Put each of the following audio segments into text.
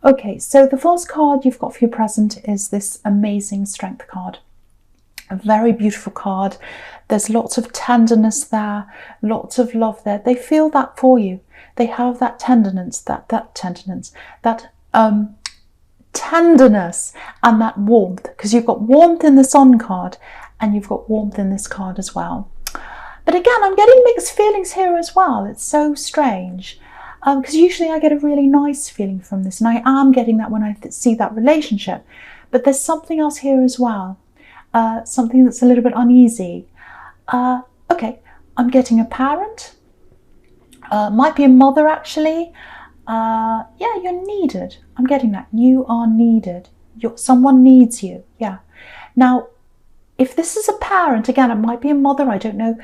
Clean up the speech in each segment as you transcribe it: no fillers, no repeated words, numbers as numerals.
Okay, so the first card you've got for your present is this amazing Strength card. A very beautiful card. There's lots of tenderness there, lots of love there. They feel that for you. They have that tenderness, that tenderness and that warmth, because you've got warmth in the Sun card and you've got warmth in this card as well. But again, I'm getting mixed feelings here as well. It's so strange, because usually I get a really nice feeling from this, and I am getting that when I see that relationship. But there's something else here as well, something that's a little bit uneasy. Okay, I'm getting a parent, might be a mother actually. Yeah, you're needed. I'm getting that. You are needed. Someone needs you. Yeah. Now, if this is a parent, again, it might be a mother, I don't know.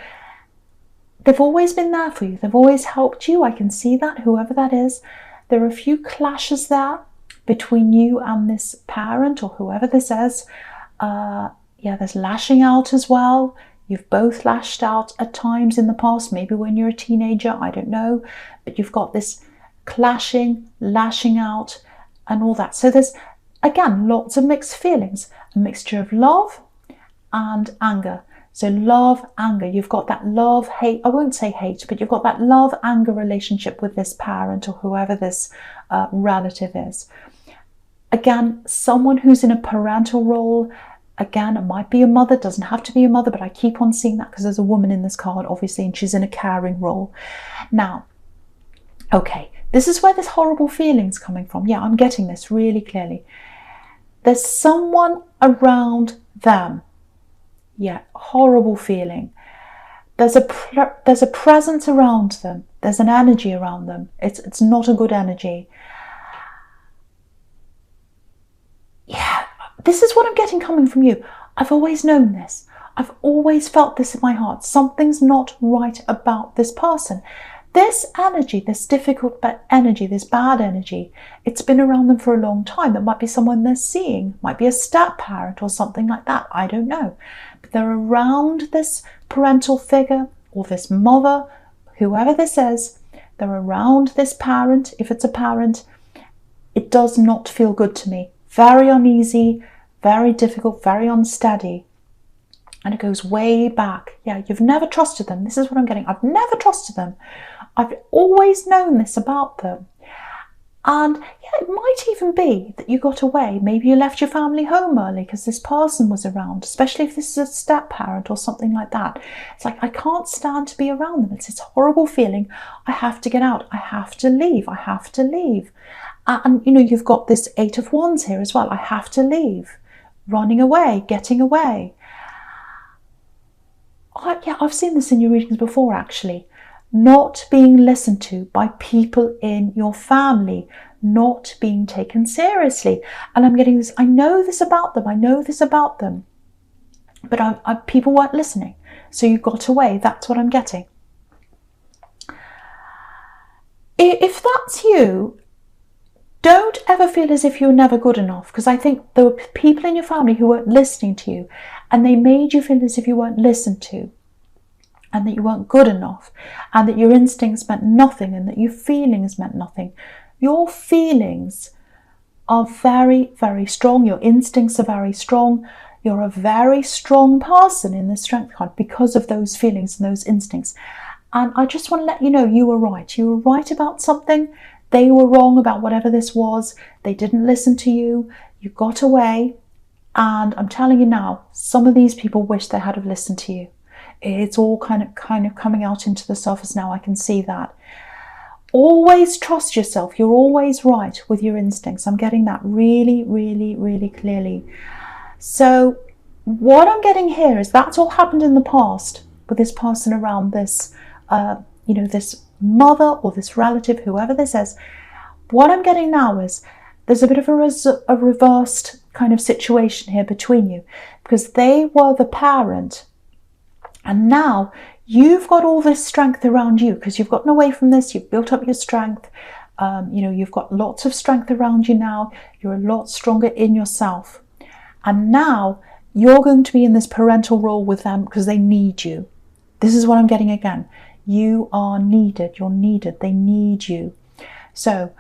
They've always been there for you. They've always helped you. I can see that, whoever that is. There are a few clashes there between you and this parent or whoever this is. Yeah, there's lashing out as well. You've both lashed out at times in the past, maybe when you're a teenager, I don't know. But you've got this clashing, lashing out and all that. So there's, again, lots of mixed feelings, a mixture of love and anger. So love, anger, you've got that love, hate, I won't say hate, but you've got that love, anger relationship with this parent or whoever this relative is. Again, someone who's in a parental role, again, it might be a mother, doesn't have to be a mother, but I keep on seeing that because there's a woman in this card, obviously, and she's in a caring role. Now, okay, this is where this horrible feeling's coming from. Yeah, I'm getting this really clearly. There's someone around them. Yeah, horrible feeling. There's a presence around them. There's an energy around them. It's not a good energy. Yeah, this is what I'm getting coming from you. I've always known this. I've always felt this in my heart. Something's not right about this person. This energy, this difficult energy, this bad energy, it's been around them for a long time. It might be someone they're seeing, might be a step parent or something like that. I don't know. But they're around this parental figure or this mother, whoever this is. They're around this parent. If it's a parent, it does not feel good to me. Very uneasy, very difficult, very unsteady. And it goes way back. Yeah, you've never trusted them. This is what I'm getting. I've never trusted them. I've always known this about them. And yeah, it might even be that you got away. Maybe you left your family home early because this person was around, especially if this is a step parent or something like that. It's like, I can't stand to be around them. It's this horrible feeling. I have to get out. I have to leave. I have to leave. And you know, you've got this 8 of Wands here as well. I have to leave. Running away, getting away. Yeah, I've seen this in your readings before, actually. Not being listened to by people in your family, not being taken seriously. And I'm getting this, I know this about them, I know this about them, but people weren't listening. So you got away, that's what I'm getting. If that's you, don't ever feel as if you're never good enough, because I think there were people in your family who weren't listening to you, and they made you feel as if you weren't listened to, and that you weren't good enough, and that your instincts meant nothing, and that your feelings meant nothing. Your feelings are very, very strong. Your instincts are very strong. You're a very strong person in the Strength card because of those feelings and those instincts. And I just want to let you know, you were right. You were right about something. They were wrong about whatever this was. They didn't listen to you. You got away. And I'm telling you now, some of these people wish they had have listened to you. It's all kind of coming out into the surface now. I can see that. Always trust yourself. You're always right with your instincts. I'm getting that really, really, really clearly. So what I'm getting here is that's all happened in the past with this person around this, this mother or this relative, whoever this is. What I'm getting now is there's a bit of a reversed kind of situation here between you, because they were the parent. And now you've got all this strength around you because you've gotten away from this. You've built up your strength. You've got lots of strength around you now. You're a lot stronger in yourself. And now you're going to be in this parental role with them because they need you. This is what I'm getting again. You are needed. You're needed. They need you. So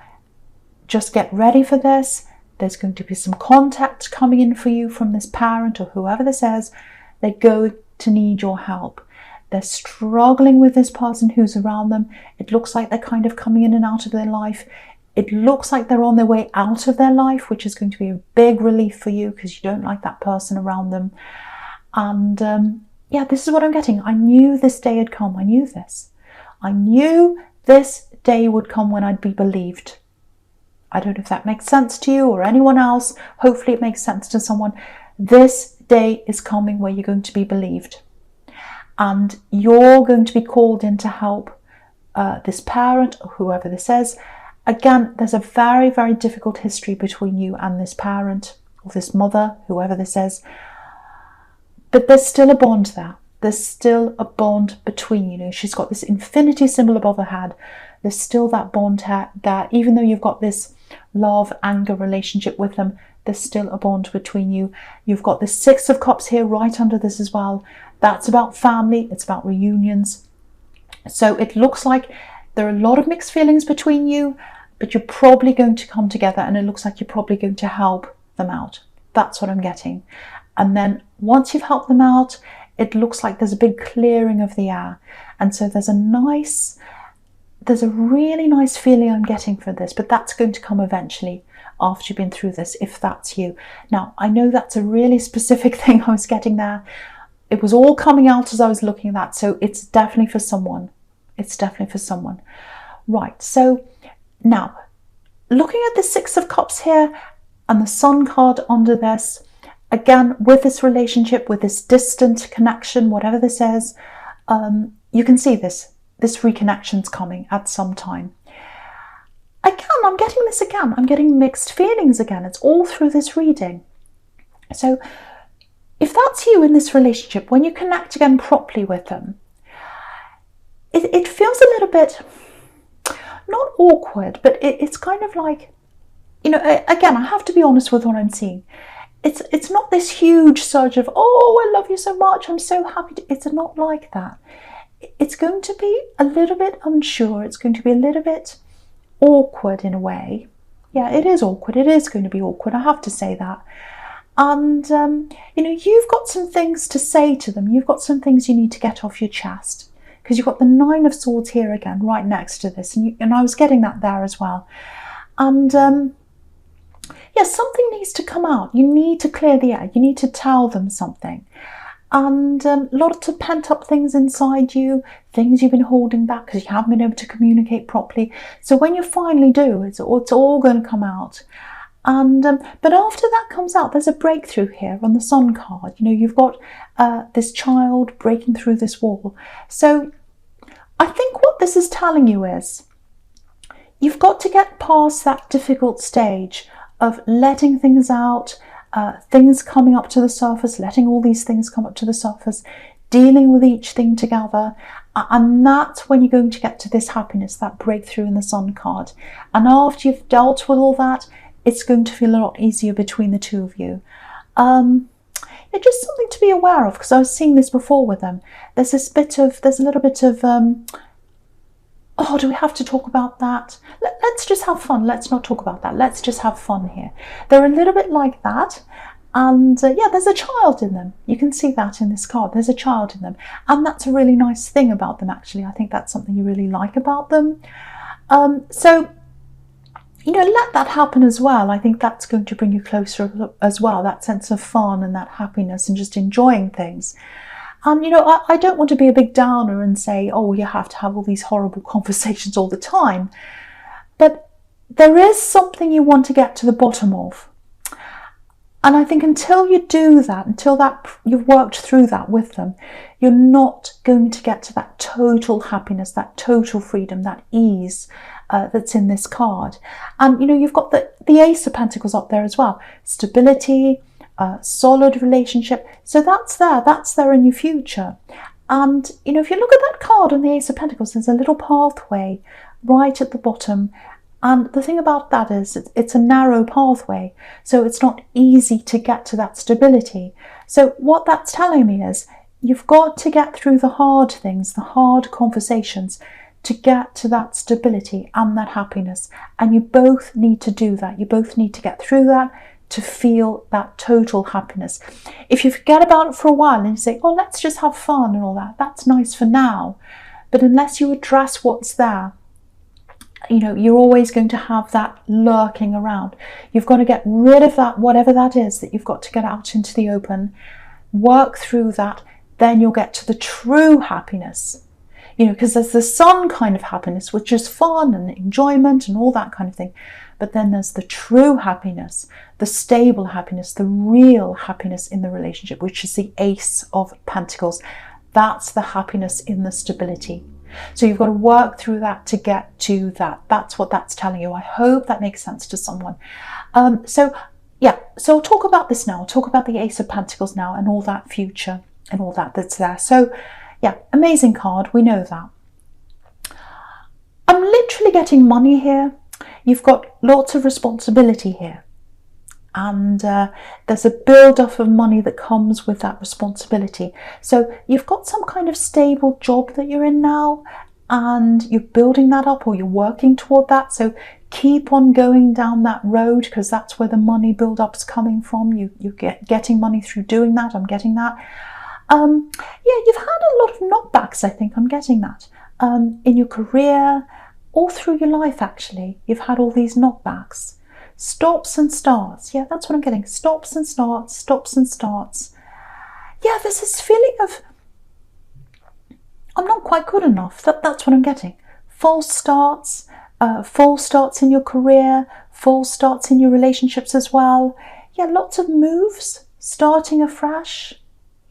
just get ready for this. There's going to be some contact coming in for you from this parent or whoever this is. They're going to need your help. They're struggling with this person who's around them. It looks like they're kind of coming in and out of their life. It looks like they're on their way out of their life, which is going to be a big relief for you because you don't like that person around them. And yeah, this is what I'm getting. I knew this day had come. I knew this. I knew this day would come when I'd be believed. I don't know if that makes sense to you or anyone else. Hopefully it makes sense to someone. This day is coming where you're going to be believed. And you're going to be called in to help this parent or whoever this is. Again, there's a very, very difficult history between you and this parent or this mother, whoever this is. But there's still a bond there. There's still a bond between you. She's got this infinity symbol above her head. There's still that bond there. Even though you've got this love, anger relationship with them, there's still a bond between you. You've got the Six of Cups here right under this as well. That's about family. It's about reunions. So it looks like there are a lot of mixed feelings between you, but you're probably going to come together, and it looks like you're probably going to help them out. That's what I'm getting. And then once you've helped them out, it looks like there's a big clearing of the air. And so there's a really nice feeling I'm getting for this, but that's going to come eventually after you've been through this, if that's you. Now, I know that's a really specific thing I was getting there. It was all coming out as I was looking at that, so it's definitely for someone. It's definitely for someone. Right, so now, looking at the Six of Cups here and the Sun card under this, again, with this relationship, with this distant connection, whatever this is, you can see this reconnection's coming at some time. Again, I'm getting this again. I'm getting mixed feelings again. It's all through this reading. So if that's you in this relationship, when you connect again properly with them, it feels a little bit, not awkward, but it's kind of like, again, I have to be honest with what I'm seeing. It's not this huge surge of, oh, I love you so much, I'm so happy. It's not like that. It's going to be a little bit unsure. It's going to be a little bit awkward in a way. Yeah, it is awkward. It is going to be awkward. I have to say that. And, you've got some things to say to them. You've got some things you need to get off your chest. Because you've got the Nine of Swords here again, right next to this. And I was getting that there as well. And, yeah, something needs to come out. You need to clear the air. You need to tell them something. And lots of pent-up things inside you, things you've been holding back because you haven't been able to communicate properly. So when you finally do, it's all going to come out. And but after that comes out, there's a breakthrough here on the Sun card. You've got this child breaking through this wall. So I think what this is telling you is you've got to get past that difficult stage of letting things out, things coming up to the surface, letting all these things come up to the surface, dealing with each thing together. And that's when you're going to get to this happiness, that breakthrough in the Sun card. And after you've dealt with all that, it's going to feel a lot easier between the two of you. It's just something to be aware of, because I was seeing this before with them. There's a little bit of, oh, do we have to talk about that? Let's just have fun. Let's not talk about that. Let's just have fun here. They're a little bit like that. And yeah, there's a child in them. You can see that in this card. There's a child in them. And that's a really nice thing about them, actually. I think that's something you really like about them. So, let that happen as well. I think that's going to bring you closer as well, that sense of fun and that happiness and just enjoying things. And, I don't want to be a big downer and say, oh, you have to have all these horrible conversations all the time. But there is something you want to get to the bottom of. And I think until you do that, you've worked through that with them, you're not going to get to that total happiness, that total freedom, that ease that's in this card. And, you've got the Ace of Pentacles up there as well. Stability, solid relationship. So that's there in your future. And, if you look at that card on the Ace of Pentacles, there's a little pathway right at the bottom. And the thing about that is it's a narrow pathway, so it's not easy to get to that stability. So what that's telling me is you've got to get through the hard things, the hard conversations, to get to that stability and that happiness. And you both need to do that. You both need to get through that to feel that total happiness. If you forget about it for a while and you say, oh, let's just have fun and all that, that's nice for now. But unless you address what's there, you know, you're always going to have that lurking around. You've got to get rid of that, whatever that is that you've got to get out into the open, work through that, then you'll get to the true happiness. You know, because there's the sun kind of happiness, which is fun and enjoyment and all that kind of thing. But then there's the true happiness, the stable happiness, the real happiness in the relationship, which is the Ace of Pentacles. That's the happiness in the stability. So you've got to work through that to get to that. That's what that's telling you. I hope that makes sense to someone. So I'll talk about this now. I'll talk about the Ace of Pentacles now and all that future and all that that's there. So yeah, amazing card. We know that. I'm literally getting money here. You've got lots of responsibility here. And there's a build-up of money that comes with that responsibility. So you've got some kind of stable job that you're in now, and you're building that up, or you're working toward that. So keep on going down that road, because that's where the money build-up's coming from. You're getting money through doing that. I'm getting that. Yeah, you've had a lot of knockbacks, I think. I'm getting that. In your career, all through your life, actually. You've had all these knockbacks. Stops and starts. Yeah, that's what I'm getting. Stops and starts, stops and starts. Yeah, there's this feeling of I'm not quite good enough. That's what I'm getting. False starts in your career, false starts in your relationships as well. Yeah, lots of moves, starting afresh.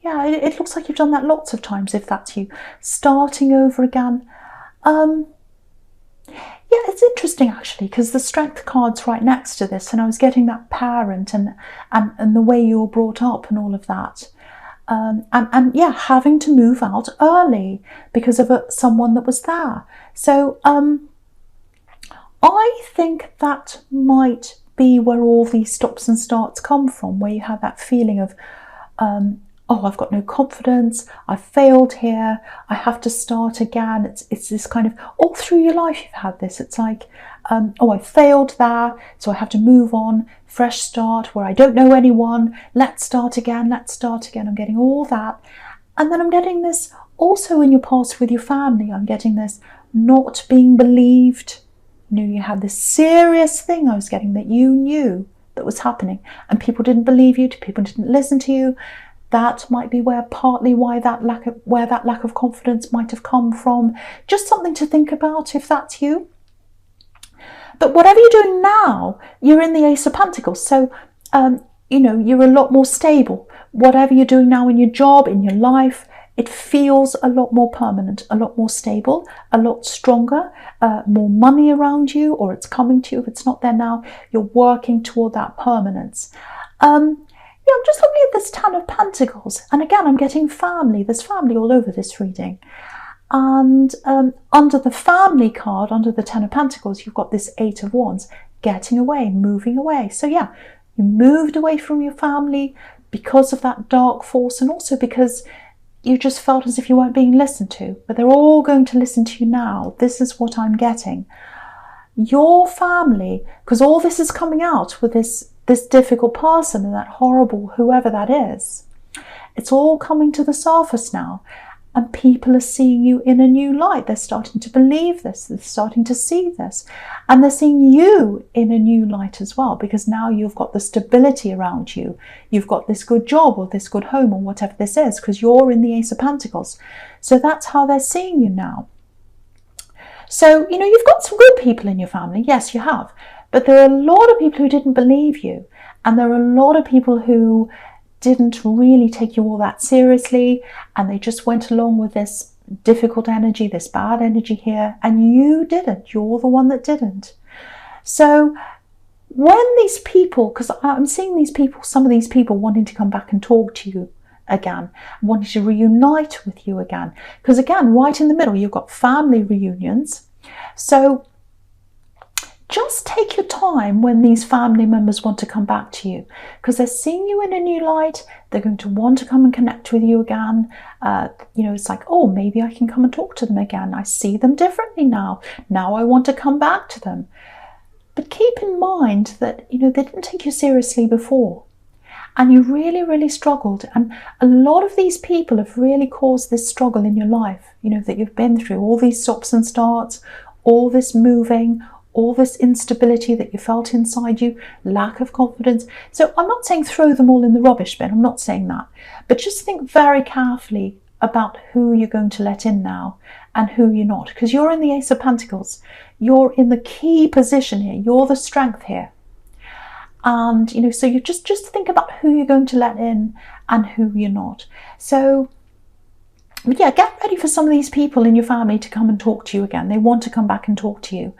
Yeah, it looks like you've done that lots of times if that's you. Starting over again. Yeah, it's interesting actually, because the Strength card's right next to this, and I was getting that parent and the way you were brought up and all of that. And yeah, having to move out early because of someone that was there. So I think that might be where all these stops and starts come from, where you have that feeling of oh, I've got no confidence, I failed here, I have to start again. It's this kind of, all through your life you've had this. It's like, oh, I failed there, so I have to move on, fresh start, where I don't know anyone, let's start again, let's start again. I'm getting all that. And then I'm getting this also in your past with your family. I'm getting this not being believed. You know, you had this serious thing I was getting that you knew that was happening, and people didn't believe you, people didn't listen to you. That might be partly why that lack of confidence might have come from. Just something to think about if that's you. But whatever you're doing now, you're in the Ace of Pentacles. So, you know, you're a lot more stable. Whatever you're doing now in your job, in your life, it feels a lot more permanent, a lot more stable, a lot stronger, more money around you, or it's coming to you. If it's not there now, you're working toward that permanence. Yeah, I'm just looking at this Ten of Pentacles, and again, I'm getting family. There's family all over this reading. And under the family card, under the Ten of Pentacles, you've got this Eight of Wands, getting away, moving away. So yeah, you moved away from your family because of that dark force, and also because you just felt as if you weren't being listened to. But they're all going to listen to you now. This is what I'm getting. Your family, because all this is coming out with this difficult person and that horrible whoever that is. It's all coming to the surface now, and people are seeing you in a new light. They're starting to believe this, they're starting to see this, and they're seeing you in a new light as well, because now you've got the stability around you. You've got this good job or this good home or whatever this is, because you're in the Ace of Pentacles. So that's how they're seeing you now. So, you know, you've got some good people in your family. Yes, you have. But there are a lot of people who didn't believe you. And there are a lot of people who didn't really take you all that seriously. And they just went along with this difficult energy, this bad energy here. And you didn't. You're the one that didn't. So when these people, because I'm seeing these people, some of these people wanting to come back and talk to you again, wanting to reunite with you again. Because again, right in the middle, you've got family reunions. So just take your time when these family members want to come back to you, because they're seeing you in a new light. They're going to want to come and connect with you again. It's like, oh, maybe I can come and talk to them again. I see them differently now. Now I want to come back to them. But keep in mind that, they didn't take you seriously before. And you really, really struggled. And a lot of these people have really caused this struggle in your life, that you've been through. All these stops and starts, all this moving, all this instability that you felt inside you, lack of confidence. So I'm not saying throw them all in the rubbish bin. I'm not saying that. But just think very carefully about who you're going to let in now and who you're not. Because you're in the Ace of Pentacles. You're in the key position here. You're the strength here. And, so you just think about who you're going to let in and who you're not. So, yeah, get ready for some of these people in your family to come and talk to you again. They want to come back and talk to you.